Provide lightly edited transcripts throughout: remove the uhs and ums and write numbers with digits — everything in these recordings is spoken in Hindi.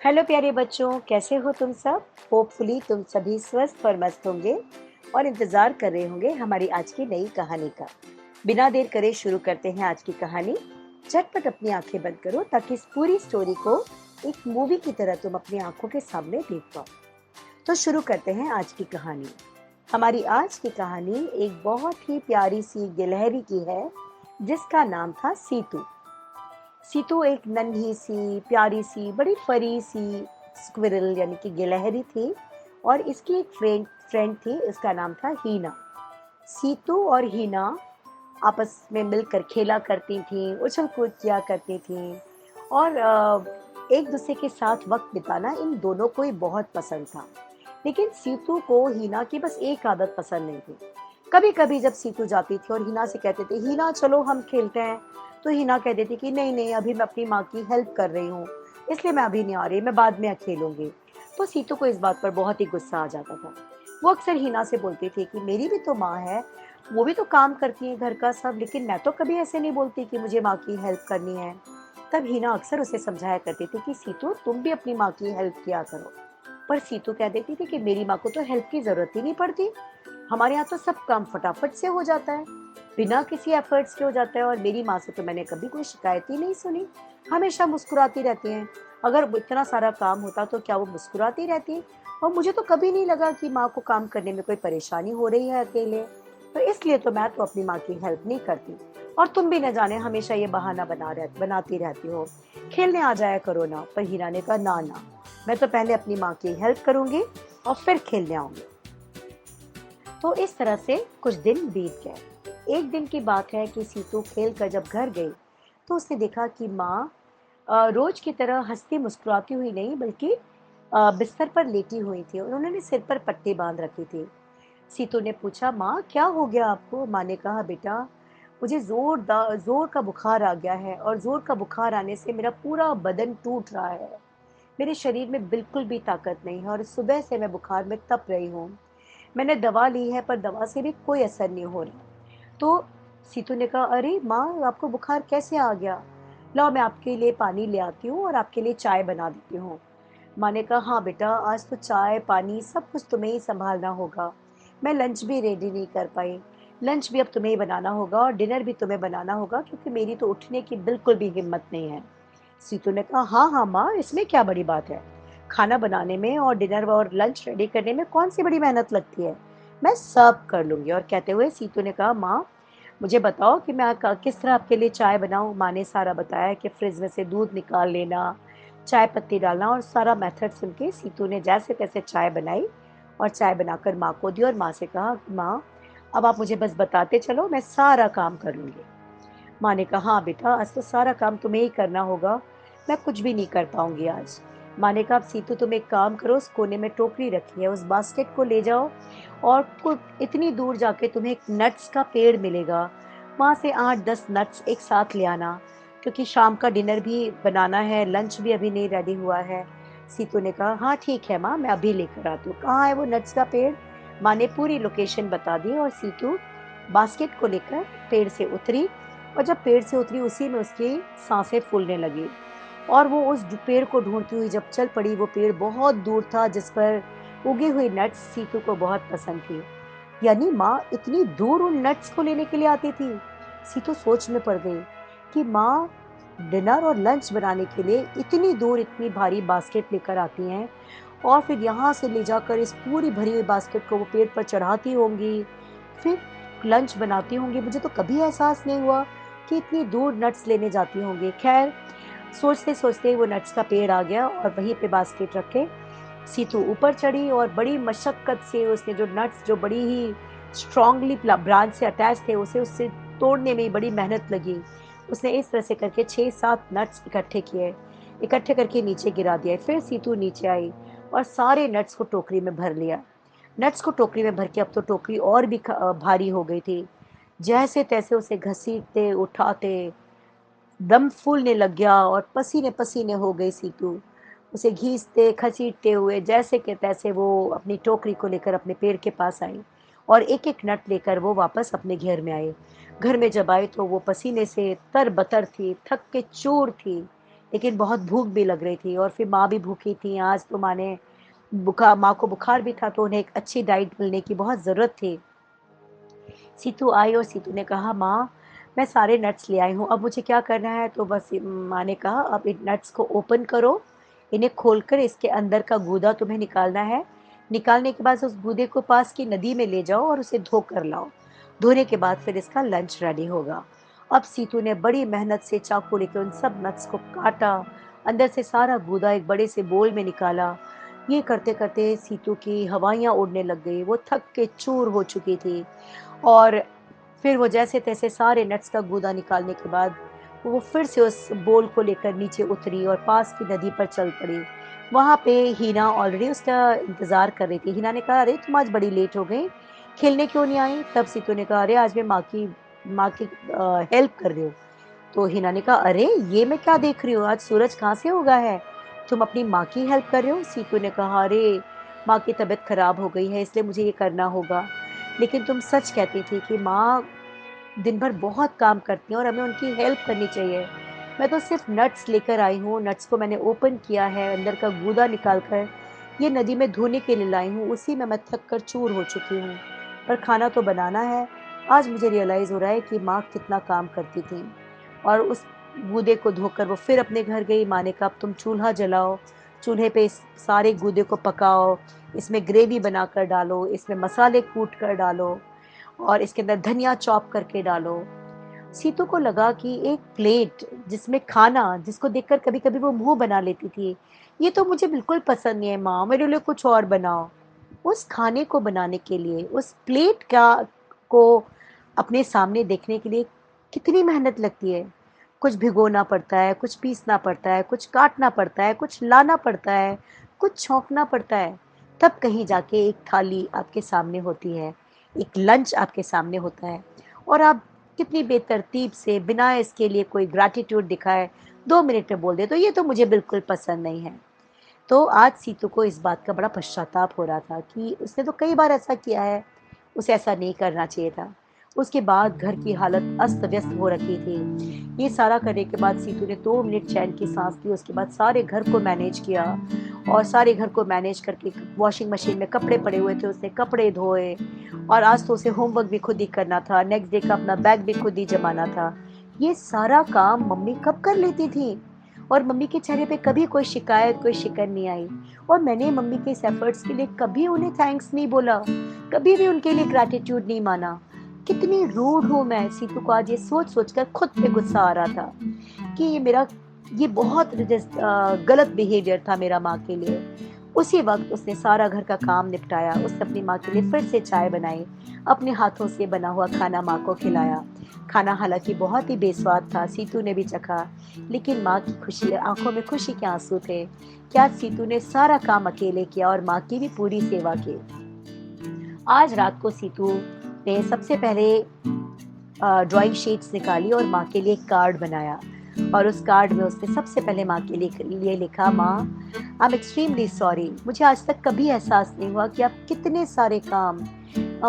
हेलो प्यारे बच्चों, कैसे हो तुम सब? होपफुली तुम सभी स्वस्थ और मस्त होंगे और इंतज़ार कर रहे होंगे हमारी आज की नई कहानी का। बिना देर करे शुरू करते हैं आज की कहानी। झटपट अपनी आंखें बंद करो ताकि इस पूरी स्टोरी को एक मूवी की तरह तुम अपनी आंखों के सामने देख पाओ। तो शुरू करते हैं आज की कहानी। हमारी आज की कहानी एक बहुत ही प्यारी सी गिलहरी की है जिसका नाम था सीतू। सीतू एक नन्ही सी प्यारी सी बड़ी फरी सी स्क्विरल यानी कि गिलहरी थी और इसकी एक फ्रेंड फ्रेंड थी, इसका नाम था हीना। सीतू और हीना आपस में मिलकर खेला करती थीं, उछल कूद किया करती थीं और एक दूसरे के साथ वक्त बिताना इन दोनों को ही बहुत पसंद था। लेकिन सीतू को हीना की बस एक आदत पसंद नहीं थी। कभी कभी जब सीतू जाती थी और हीना से कहते थे हीना चलो हम खेलते हैं, तो हीना कह देती कि नहीं नहीं, अभी मैं अपनी माँ की हेल्प कर रही हूँ, इसलिए मैं अभी नहीं आ रही, मैं बाद में खेलूंगी। तो सीतू को इस बात पर बहुत ही गुस्सा आ जाता था। वो अक्सर हीना से बोलती थी कि मेरी भी तो माँ है, वो भी तो काम करती है घर का सब, लेकिन मैं तो कभी ऐसे नहीं बोलती कि मुझे माँ की हेल्प करनी है। तब हीना अक्सर उसे समझाया करती थी कि सीतू तुम भी अपनी माँ की हेल्प किया करो। पर सीतू कह देती थी कि मेरी माँ को तो हेल्प की जरूरत ही नहीं पड़ती, हमारे यहाँ तो सब काम फटाफट से हो जाता है, बिना किसी एफर्ट्स के हो जाता है, और मेरी माँ से तो मैंने कभी कोई शिकायत ही नहीं सुनी, हमेशा मुस्कुराती रहती हैं। अगर इतना सारा काम होता तो क्या वो मुस्कुराती रहती? और मुझे तो कभी नहीं लगा कि माँ को काम करने में कोई परेशानी हो रही है अकेले, तो इसलिए तो मैं तो अपनी माँ की हेल्प नहीं करती। और तुम भी न जाने हमेशा ये बहाना बनाती रहती हो, खेलने आ जाया करो ना। पर हीरा ने कहा ना ना, मैं तो पहले अपनी माँ की हेल्प करूंगी और फिर खेलने आऊंगी। तो इस तरह से कुछ दिन बीत गए। एक दिन की बात है कि सीतू खेल कर जब घर गई तो उसने देखा कि माँ रोज की तरह हंसती मुस्कुराती हुई नहीं, बल्कि बिस्तर पर लेटी हुई थी और उन्होंने सिर पर पट्टी बांध रखी थी। सीतू ने पूछा माँ क्या हो गया आपको? माँ ने कहा बेटा, मुझे जोर का बुखार आ गया है और जोर का बुखार आने से मेरा पूरा बदन टूट रहा है, मेरे शरीर में बिल्कुल भी ताकत नहीं है और सुबह से मैं बुखार में तप रही हूँ। मैंने दवा ली है पर दवा से भी कोई असर नहीं हो रहा। तो सीतू ने कहा अरे माँ, आपको बुखार कैसे आ गया? लाओ मैं आपके लिए पानी ले आती हूँ और आपके लिए चाय बना देती हूँ। माँ ने कहा हाँ बेटा, आज तो चाय पानी सब कुछ तुम्हें ही संभालना होगा, मैं लंच भी रेडी नहीं कर पाई। लंच भी अब तुम्हें ही बनाना होगा और डिनर भी तुम्हें बनाना होगा, क्योंकि मेरी तो उठने की बिल्कुल भी हिम्मत नहीं है। सीतू ने कहा हाँ हाँ माँ, इसमें क्या बड़ी बात है, खाना बनाने में और डिनर और लंच रेडी करने में कौन सी बड़ी मेहनत लगती है, मैं सब कर लूंगी। और कहते हुए सीतू ने कहा माँ, मुझे बताओ कि मैं किस तरह आपके लिए चाय बनाऊं। माँ ने सारा बताया कि फ्रिज में से दूध निकाल लेना, चाय पत्ती डालना, और सारा मेथड सुन के सीतू ने जैसे तैसे चाय बनाई और चाय बनाकर माँ को दी और माँ से कहा माँ, अब आप मुझे बस बताते चलो, मैं सारा काम कर लूंगी। माँ ने कहा हाँ बेटा, आज तो सारा काम तुम्हें ही करना होगा, मैं कुछ भी नहीं कर पाऊंगी आज। माँ ने कहा सीतू तुम एक काम करो, उस कोने में टोकरी रखी है, उस बास्केट को ले जाओ और इतनी दूर जाके तुम्हें एक नट्स का पेड़ मिलेगा, वहाँ से 8-10 नट्स एक साथ ले आना, क्योंकि शाम का डिनर भी बनाना है, लंच भी अभी नहीं रेडी हुआ है। सीतू ने कहा हाँ ठीक है माँ, मैं अभी लेकर आती हूँ। कहाँ है वो नट्स का पेड़? माँ ने पूरी लोकेशन बता दी और सीतू बास्केट को लेकर पेड़ से उतरी, और जब पेड़ से उतरी उसी में उसकी सांसें फूलने लगी और वो उस पेड़ को ढूंढती हुई जब चल पड़ी। वो पेड़ बहुत दूर था जिस पर उगी हुई नट्स सीतू को बहुत पसंद थी। यानी माँ इतनी दूर उन नट्स को लेने के लिए आती थी। सीतू सोच में पड़ गई कि माँ डिनर और लंच बनाने के लिए इतनी दूर इतनी भारी बास्केट लेकर आती हैं और फिर यहाँ से ले जाकर इस पूरी भरी हुई बास्केट को वो पेड़ पर चढ़ाती होंगी, फिर लंच बनाती होंगी। मुझे तो कभी एहसास नहीं हुआ कि इतनी दूर नट्स लेने जाती होंगी। खैर, सोचते सोचते वो नट्स का पेड़ आ गया और वहीं पे बास्केट रखे सीतू ऊपर चढ़ी और बड़ी मशक्कत से उसने जो नट्स जो बड़ी ही स्ट्रांगली ब्रांच से अटैच थे उसे उससे तोड़ने में बड़ी मेहनत लगी। उसने इस तरह से करके 6-7 नट्स इकट्ठे किए, इकट्ठे करके नीचे गिरा दिए। फिर सीतू नीचे आई और सारे नट्स को टोकरी में भर लिया। नट्स को टोकरी में भर के अब तो टोकरी और भी भारी हो गई थी। जैसे तैसे उसे घसीटते उठाते दम फूलने लग गया और पसीने पसीने हो गई सीतू। उसे घींचते खसीटते हुए जैसे के तैसे वो अपनी टोकरी को लेकर अपने पेड़ के पास आई और एक एक नट लेकर वो वापस अपने घर में आई। घर में जब आई तो वो पसीने से तरबतर थी, थक के चूर थी। लेकिन बहुत भूख भी लग रही थी और फिर माँ भी भूखी थी। आज तो माँ को बुखार भी था, तो उन्हें एक अच्छी डाइट मिलने की बहुत ज़रूरत थी। सीतू आई और सीतू ने कहा, माँ मैं सारे नट्स ले आई हूँ, अब मुझे क्या करना है? तो बस माँ ने कहा, अब इन नट्स को ओपन करो, इन्हें खोलकर इसके अंदर का गूदा तुम्हें निकालना है। निकालने के बाद उस गूदे को पास की नदी में ले जाओ और उसे धो कर लाओ। धोने के बाद फिर इसका लंच रेडी होगा। अब सीतू ने बड़ी मेहनत से चाकू लेकर उन सब नट्स को काटा, अंदर से सारा गूदा एक बड़े से बोल में निकाला। ये करते करते सीतू की हवाइयाँ उड़ने लग गई, वो थक के चूर हो चुकी थी। और फिर वो जैसे-तैसे सारे नट्स का गूदा निकालने के बाद वो फिर से उस बोल को लेकर नीचे उतरी और पास की नदी पर चल पड़ी। वहाँ पे हीना ऑलरेडी उसका इंतज़ार कर रही थी। हीना ने कहा, "अरे! तुम आज बड़ी लेट हो गई, खेलने क्यों नहीं आई?" तब सीतू ने कहा, "अरे! आज मैं माँ की हेल्प कर रही हूँ।" तो हीना ने कहा, "अरे! ये मैं क्या देख रही हूँ? आज सूरज कहाँ से उगा है? तुम अपनी माँ की हेल्प कर रहे हो?" सीतू ने कहा, "अरे! माँ की तबीयत खराब हो गई है, इसलिए मुझे ये करना होगा। लेकिन तुम सच कहती थी कि माँ दिन भर बहुत काम करती हैं और हमें उनकी हेल्प करनी चाहिए। मैं तो सिर्फ़ नट्स लेकर आई हूँ, नट्स को मैंने ओपन किया है, अंदर का गूदा निकाल कर ये नदी में धोने के लिए लाई हूँ, उसी में मैं थक कर चूर हो चुकी हूँ। पर खाना तो बनाना है। आज मुझे रियलाइज़ हो रहा है कि माँ कितना काम करती थीं।" और उस गूदे को धोकर वो फिर अपने घर गई। माँ ने कहा, "अब तुम चूल्हा जलाओ, चूल्हे पे इस सारे गूदे को पकाओ, इसमें ग्रेवी बनाकर डालो, इसमें मसाले कूट कर डालो और इसके अंदर धनिया चॉप करके डालो।" सीतू को लगा कि एक प्लेट जिसमें खाना, जिसको देखकर कभी-कभी वो मुँह बना लेती थी, "ये तो मुझे बिल्कुल पसंद नहीं है माँ, मेरे लिए कुछ और बनाओ।" उस खाने को बनाने के लिए, उस प्लेट का को अपने सामने देखने के लिए कितनी मेहनत लगती है। कुछ भिगोना पड़ता है, कुछ पीसना पड़ता है, कुछ काटना पड़ता है, कुछ लाना पड़ता है, कुछ छौंकना पड़ता है। तब कहीं जाके एक थाली आपके सामने होती है, एक लंच आपके सामने होता है और आप कितनी बेतरतीब से बिना इसके लिए कोई ग्रैटिट्यूड दिखाए 2 मिनट में बोल दें, तो ये तो मुझे बिल्कुल पसंद नहीं है। तो आज सीतू को इस बात का बड़ा पश्चाताप हो रहा था कि उसने तो कई बार ऐसा किया है, उसे ऐसा नहीं करना चाहिए था। उसके बाद घर की हालत अस्त-व्यस्त हो रखी थी। ये सारा करने के बाद सीतू ने 2 मिनट चैन की साँस ली, उसके बाद सारे घर को मैनेज किया और सारे घर को मैनेज करके वॉशिंग मशीन में कपड़े पड़े हुए थे, उसने कपड़े धोए और आज तो उसे होमवर्क भी खुद ही करना था, नेक्स्ट डे का अपना बैग भी खुद ही जमाना था। ये सारा काम मम्मी कब कर लेती थी और मम्मी के चेहरे पे कभी कोई शिकायत, कोई शिकन नहीं आई और मैंने मम्मी के इस एफर्ट्स के लिए कभी उन्हें थैंक्स नहीं बोला, कभी भी उनके लिए ग्रैटिट्यूड नहीं माना। कितनी रूड हूँ मैं! सीतू को आज ये सोच-सोच कर खुद पे गुस्सा आ रहा था कि ये बहुत गलत बिहेवियर था मेरा माँ के लिए। उसी वक़्त उसने सारा घर का काम निपटाया, उसने अपनी माँ के लिए फिर से चाय बनाई, अपने हाथों से बना हुआ खाना माँ को खिलाया। खाना हालाँकि बहुत ही बेस्वाद था, सीतू ने भी चखा, लेकिन माँ की खुशी आँखों में खुशी के आँसू थे कि आज सीतू ने सारा काम अकेले किया और माँ की भी पूरी सेवा की। आज रात को सीतू ने सबसे पहले ड्राइंग शीट्स निकाली और माँ के लिए एक कार्ड बनाया और उस कार्ड में उसने सबसे पहले माँ के लिए लिखा, "माँ, आई एम एक्सट्रीमली सॉरी। मुझे आज तक कभी एहसास नहीं हुआ कि आप कितने सारे काम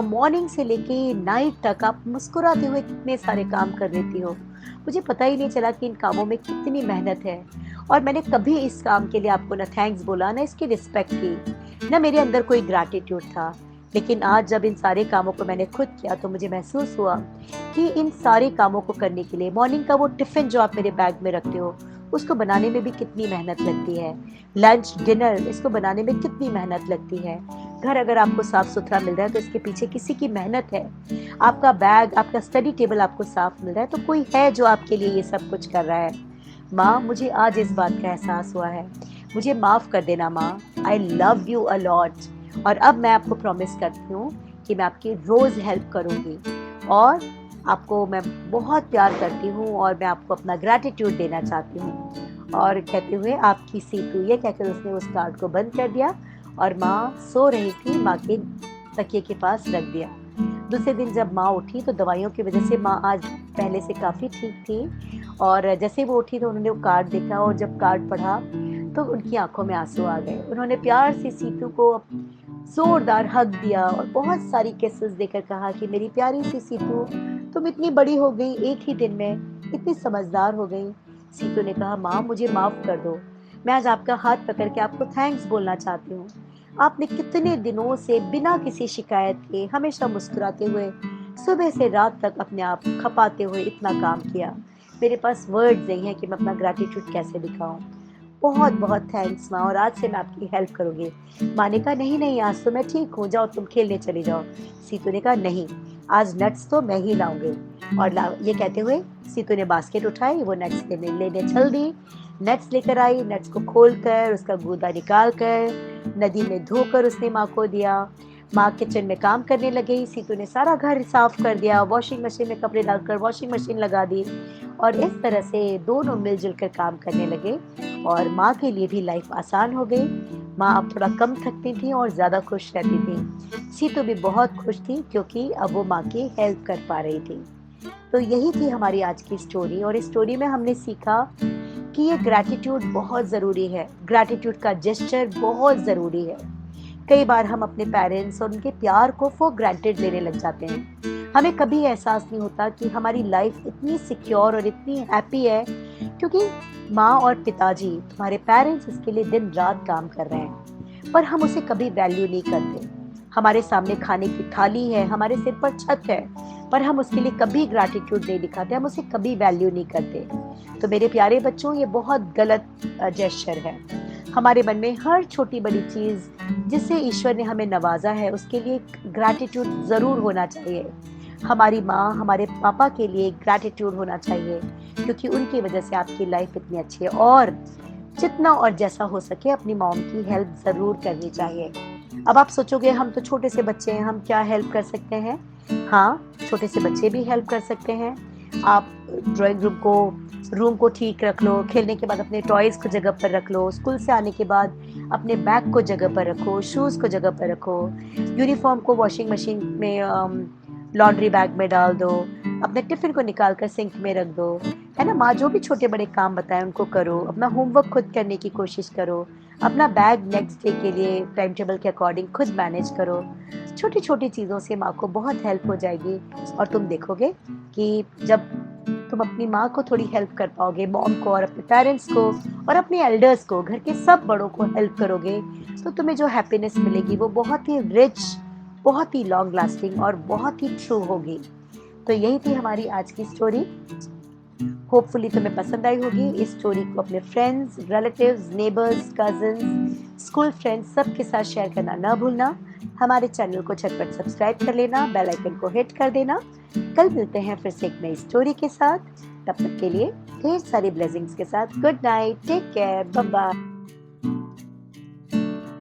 मॉर्निंग से लेके नाइट तक आप मुस्कुराते हुए कितने सारे काम कर लेती हो। मुझे पता ही नहीं चला कि इन कामों में कितनी मेहनत है और मैंने कभी इस काम के लिए आपको ना थैंक्स बोला, ना इसकी रिस्पेक्ट की, ना मेरे अंदर कोई ग्रैटिट्यूड था। लेकिन आज जब इन सारे कामों को मैंने खुद किया तो मुझे महसूस हुआ कि इन सारे कामों को करने के लिए मॉर्निंग का वो टिफ़िन जो आप मेरे बैग में रखते हो, उसको बनाने में भी कितनी मेहनत लगती है। लंच, डिनर इसको बनाने में कितनी मेहनत लगती है। घर अगर आपको साफ-सुथरा मिल रहा है तो इसके पीछे किसी की मेहनत है। आपका बैग, आपका स्टडी टेबल आपको साफ मिल रहा है तो कोई है जो आपके लिए ये सब कुछ कर रहा है। माँ, मुझे आज इस बात का एहसास हुआ है। मुझे माफ़ कर देना माँ। I love you a lot और अब मैं आपको प्रॉमिस करती हूँ कि मैं आपकी रोज़ हेल्प करूँगी और आपको मैं बहुत प्यार करती हूँ और मैं आपको अपना ग्रैटिट्यूड देना चाहती हूँ।" और कहते हुए आपकी सीतू, ये कहकर उसने उस कार्ड को बंद कर दिया और माँ सो रही थी, माँ के तकिए के पास रख दिया। दूसरे दिन जब माँ उठी तो दवाइयों की वजह से माँ आज पहले से काफ़ी ठीक थी और जैसे ही वो उठी तो उन्होंने वो कार्ड देखा और जब कार्ड पढ़ा तो उनकी आँखों में आँसू आ गए। उन्होंने प्यार से सीतू को ज़ोरदार हग दिया और बहुत सारी किसेस देकर कहा कि मेरी प्यारी सी सीतू, तुम इतनी बड़ी हो गई एक ही दिन में, इतनी समझदार हो गई। सीतू ने कहा, माँ मुझे माफ़ कर दो, मैं आज आपका हाथ पकड़ के आपको थैंक्स बोलना चाहती हूँ। आपने कितने दिनों से बिना किसी शिकायत के हमेशा मुस्कुराते हुए सुबह से रात तक अपने आप खपाते हुए इतना काम किया। मेरे पास वर्ड्स नहीं है कि मैं अपना ग्रैटिट्यूड कैसे दिखाऊं। बहुत बहुत थैंक्स माँ, और आज से मैं आपकी हेल्प करूंगी। माँ ने कहा, नहीं नहीं, आज तो मैं ठीक हूँ, जाओ तुम खेलने चली जाओ। सीतू ने कहा, नहीं, आज नट्स तो मैं ही लाऊंगी। और ये कहते हुए सीतू ने बास्केट उठाई, वो नट्स लेने चल दी। नट्स लेकर आई, नट्स को खोलकर उसका गूदा निकाल कर नदी में धोकर उसने माँ को दिया। माँ किचन में काम करने लगी, सीतू ने सारा घर साफ कर दिया, वॉशिंग मशीन में कपड़े डालकर वॉशिंग मशीन लगा दी, और इस तरह से दोनों मिलजुल कर काम करने लगे और माँ के लिए भी लाइफ आसान हो गई। माँ अब थोड़ा कम थकती थी और ज़्यादा खुश रहती थी। सीतू भी बहुत खुश थी क्योंकि अब वो माँ की हेल्प कर पा रही थी। तो यही थी हमारी आज की स्टोरी, और इस स्टोरी में हमने सीखा कि ये ग्रैटिट्यूड बहुत ज़रूरी है। ग्रैटिट्यूड का जेस्चर बहुत ज़रूरी है। कई बार हम अपने पेरेंट्स और उनके प्यार को फॉर ग्रांटेड लेने लग जाते हैं। हमें कभी एहसास नहीं होता कि हमारी लाइफ इतनी सिक्योर और इतनी हैप्पी है क्योंकि माँ और पिताजी, तुम्हारे पेरेंट्स, इसके लिए दिन रात काम कर रहे हैं, पर हम उसे कभी वैल्यू नहीं करते। हमारे सामने खाने की थाली है, हमारे सिर पर छत है, पर हम उसके लिए कभी ग्रैटिट्यूड नहीं दिखाते, हम उसे कभी वैल्यू नहीं करते। तो मेरे प्यारे बच्चों, ये बहुत गलत जेस्चर है। हमारे मन में हर छोटी बड़ी चीज़ जिससे ईश्वर ने हमें नवाजा है उसके लिए ग्रैटिट्यूड ज़रूर होना चाहिए। हमारी माँ, हमारे पापा के लिए ग्रैटिट्यूड होना चाहिए क्योंकि उनकी वजह से आपकी लाइफ इतनी अच्छी है। और जितना और जैसा हो सके अपनी मॉम की हेल्प ज़रूर करनी चाहिए। अब आप सोचोगे, हम तो छोटे से बच्चे हैं, हम क्या हेल्प कर सकते हैं? हाँ, छोटे से बच्चे भी हेल्प कर सकते हैं। आप ड्राइंग रूम को ठीक रख लो, खेलने के बाद अपने टॉयज़ को जगह पर रख लो, स्कूल से आने के बाद अपने बैग को जगह पर रखो, शूज़ को जगह पर रखो, यूनिफॉर्म को वॉशिंग मशीन में लॉन्ड्री बैग में डाल दो, अपने टिफ़िन को निकाल कर सिंक में रख दो, है ना? माँ जो भी छोटे बड़े काम बताएं उनको करो, अपना होमवर्क खुद करने की कोशिश करो, अपना बैग नेक्स्ट डे के लिए टाइम टेबल के अकॉर्डिंग खुद मैनेज करो। छोटी छोटी चीज़ों से माँ को बहुत हेल्प हो जाएगी और तुम देखोगे कि जब तुम अपनी माँ को थोड़ी हेल्प कर पाओगे, मॉम को और अपने पेरेंट्स को और अपने एल्डर्स को, घर के सब बड़ों को हेल्प करोगे, तो तुम्हें जो हैप्पीनेस मिलेगी वो बहुत ही रिच, बहुत ही लॉन्ग लास्टिंग और बहुत ही ट्रू होगी। तो यही थी हमारी आज की स्टोरी। होपफुली तुम्हें पसंद आई होगी। इस स्टोरी को अपने friends, relatives, neighbours, cousins, school friends सबके साथ शेयर करना ना भूलना। हमारे चैनल को झटपट सब्सक्राइब कर लेना, बेल आइकन को हिट कर देना। कल मिलते हैं फिर से एक नई स्टोरी के साथ। तब तक के लिए ढेर सारी ब्लेसिंग्स के साथ good night, take care, bye bye.